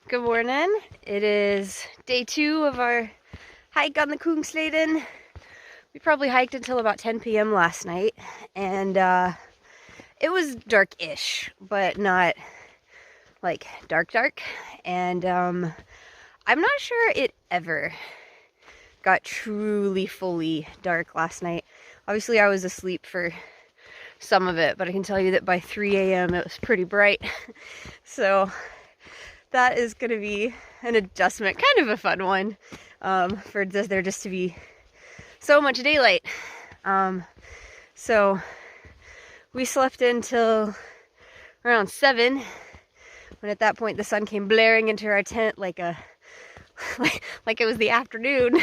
Good morning. It is day 2 of our hike on the Kungsleden. We probably hiked until about 10 p.m. last night, and it was dark-ish, but not like dark. And I'm not sure it ever got truly fully dark last night. Obviously, I was asleep for some of it, but I can tell you that by 3 a.m. it was pretty bright. So that is going to be an adjustment, kind of a fun one, for there just to be so much daylight. So we slept until around 7, when at that point the sun came blaring into our tent like like it was the afternoon.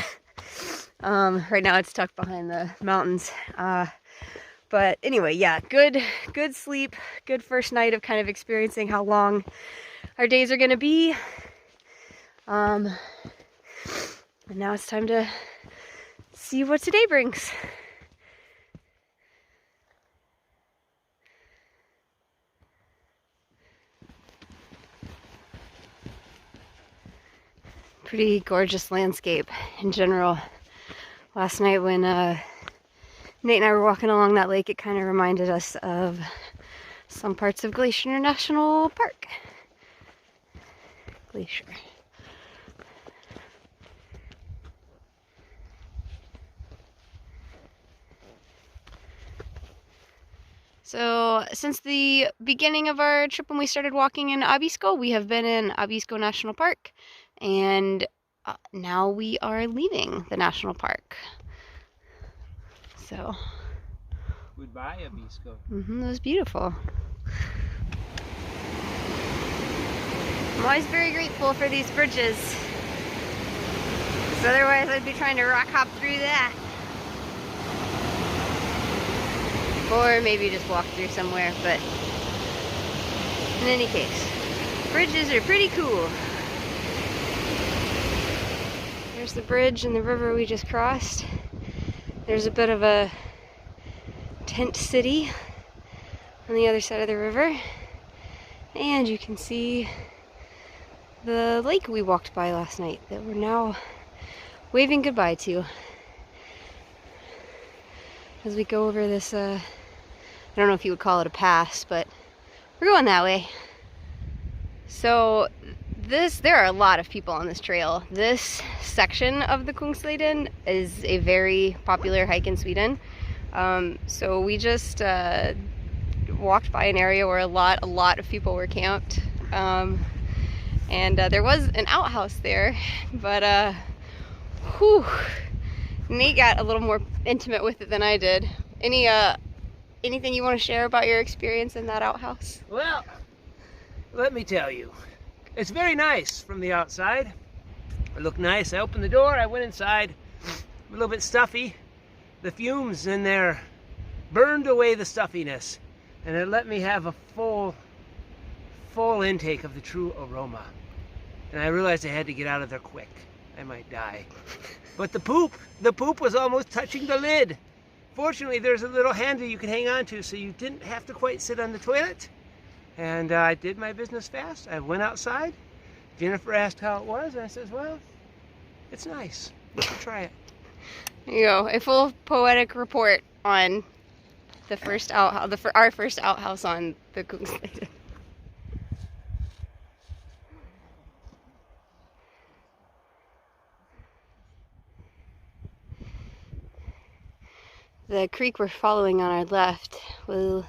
Right now it's tucked behind the mountains. But anyway, yeah, good sleep, good first night of kind of experiencing how long our days are gonna be. And now it's time to see what today brings. Pretty gorgeous landscape in general. Last night when Nate and I were walking along that lake, it kind of reminded us of some parts of Glacier National Park. Glacier. So since the beginning of our trip when we started walking in Abisko, we have been in Abisko National Park, and now we are leaving the national park. So goodbye, Abisko. It was beautiful. I'm always very grateful for these bridges, because otherwise I'd be trying to rock hop through that. Or maybe just walk through somewhere, but in any case, bridges are pretty cool. There's the bridge and the river we just crossed. There's a bit of a tent city on the other side of the river. And you can see the lake we walked by last night that we're now waving goodbye to. As we go over this, I don't know if you would call it a pass, but we're going that way. So there are a lot of people on this trail. This section of the Kungsleden is a very popular hike in Sweden. So we just walked by an area where a lot of people were camped. And there was an outhouse there, but Nate got a little more intimate with it than I did. Anything you want to share about your experience in that outhouse? Well, let me tell you, it's very nice from the outside. It looked nice. I opened the door, I went inside, a little bit stuffy. The fumes in there burned away the stuffiness, and it let me have a full intake of the true aroma. And I realized I had to get out of there quick. I might die. But the poop was almost touching the lid. Fortunately, there's a little handle you can hang on to, so you didn't have to quite sit on the toilet. And I did my business fast. I went outside. Jennifer asked how it was, and I says, well, it's nice. You should try it. There you go. A full poetic report on the first outhouse, our first outhouse on the Kungsleden. The creek we're following on our left will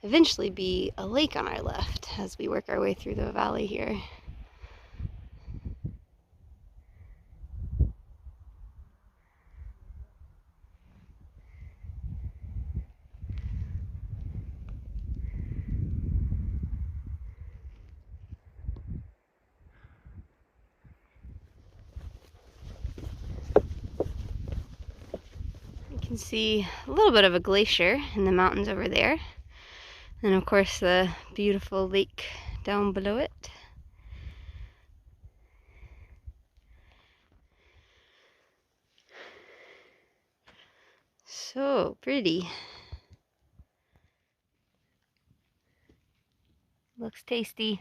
eventually be a lake on our left as we work our way through the valley here. You can see a little bit of a glacier in the mountains over there. And of course the beautiful lake down below it. So pretty. Looks tasty.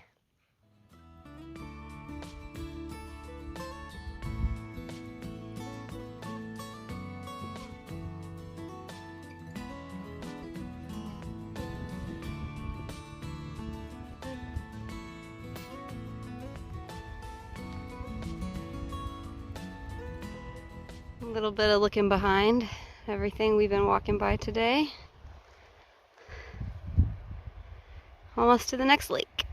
A little bit of looking behind everything we've been walking by today. Almost to the next lake.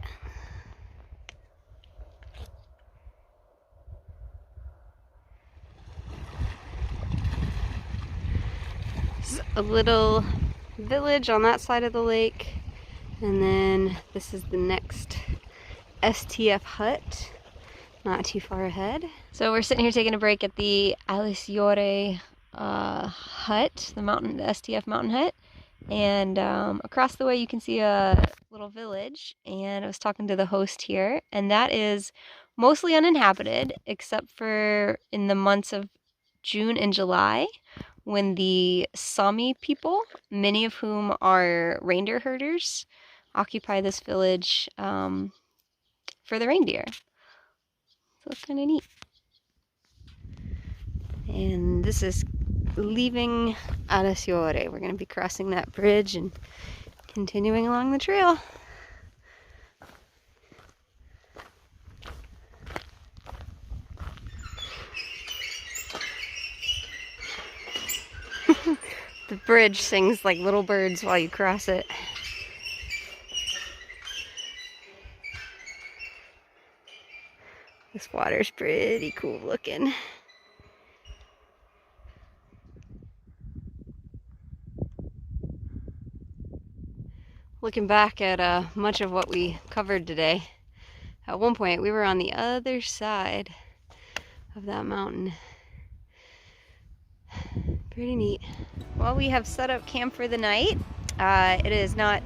This is a little village on that side of the lake, and then this is the next STF hut, not too far ahead. So we're sitting here taking a break at the Alesjaure hut, the STF mountain hut, and across the way you can see a little village, and I was talking to the host here, and that is mostly uninhabited except for in the months of June and July, when the Sami people, many of whom are reindeer herders, occupy this village for the reindeer. So it's kind of neat. And this is leaving Alesjaure. We're going to be crossing that bridge and continuing along the trail. The bridge sings like little birds while you cross it. This water's pretty cool looking. Looking back at much of what we covered today, at one point we were on the other side of that mountain. Pretty neat. Well, we have set up camp for the night. It is not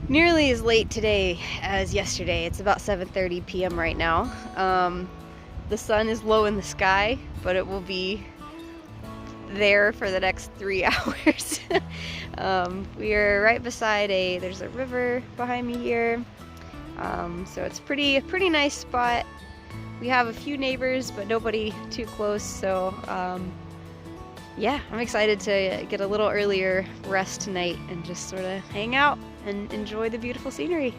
nearly as late today as yesterday. It's about 7:30 p.m. right now. The sun is low in the sky, but it will be there for the next 3 hours. We are right beside there's a river behind me here. So it's a pretty nice spot. We have a few neighbors, but nobody too close. So yeah, I'm excited to get a little earlier rest tonight and just sort of hang out and enjoy the beautiful scenery.